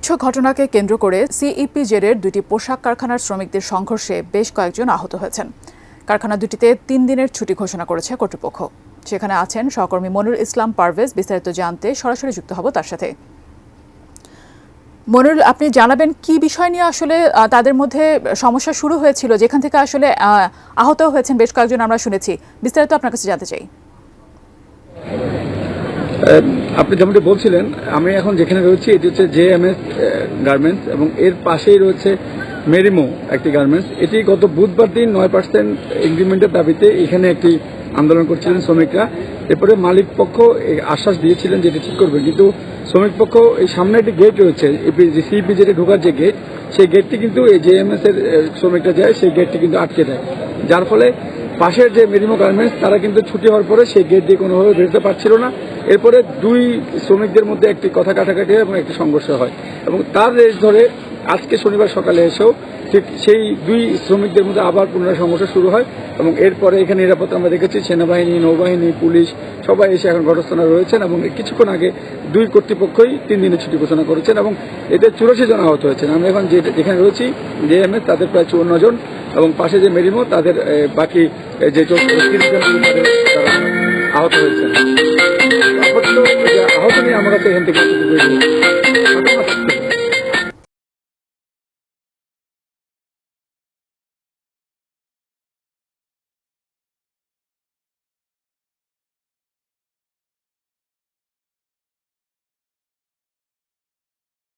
তুচ্ছ ঘটনাকে কেন্দ্র করে সিইপিজেডের দুটি পোশাক কারখানার শ্রমিকদের সংঘর্ষে বেশ কয়েকজন আহত হয়েছেন। কারখানা দুটিতে 3 দিনের ছুটি ঘোষণা করেছে কর্তৃপক্ষ। সেখানে আছেন সহকর্মী মনিরুল ইসলাম পারভেজ। বিস্তারিত জানতে সরাসরি যুক্ত হব তার সাথে। মনিরুল, আপনি জানাবেন কি বিষয় নিয়ে আসলে তাদের মধ্যে সমস্যা শুরু হয়েছিল, যেখান থেকে আসলে আহত হয়েছেন বেশ কয়েকজন আমরা শুনেছি। বিস্তারিত আপনার কাছে জানতে চাই। আপনি যেমনটি বলছিলেন, আমি এখন যেখানে রয়েছি এটি হচ্ছে জেএমএস গার্মেন্টস এবং এর পাশেই রয়েছে মেরিমো একটি গার্মেন্টস। এটি গত বুধবার দিন 9% ইনক্রিমেন্টের দাবিতে এখানে একটি আন্দোলন করছিলেন শ্রমিকরা। এরপরে মালিক পক্ষ আশ্বাস দিয়েছিলেন যে এটি ঠিক করবে, কিন্তু শ্রমিক পক্ষ এই সামনে একটি গেট রয়েছে সিইপিজেডে ঢোকার যে গেট, সেই গেটটি কিন্তু এই জেএমএস এর শ্রমিকরা যায়, সেই গেটটি কিন্তু আটকে দেয়, যার ফলে পাশের যে মেরিমো গার্মেন্টস তারা কিন্তু ছুটি হওয়ার পরে সেই গেট দিয়ে কোনোভাবে বেরোতে পারছিল না। এরপরে দুই শ্রমিকদের মধ্যে একটি কথা কাটাকাটি এবং একটি সংঘর্ষ হয় এবং তার রেশ ধরে আজকে শনিবার সকালে এসেও ঠিক সেই দুই শ্রমিকদের মধ্যে আবার পুনরায় সংঘর্ষ শুরু হয় এবং এরপরে এখানে নিরাপত্তা আমরা দেখেছি সেনাবাহিনী, নৌবাহিনী, পুলিশ সবাই এসে এখন ঘটনাস্থলে রয়েছেন এবং কিছুক্ষণ আগে দুই কর্তৃপক্ষই 3 দিনের ছুটি ঘোষণা করেছেন এবং এতে 84 জন আহত হয়েছেন। আমরা এখন যেখানে রয়েছি জেএমএস তাদের প্রায় 54 জন এবং পাশে যে মেরিমো তাদের বাকি যে 30 জন তারা আহত হয়েছেন। আহত নিয়ে আমরা এখান থেকে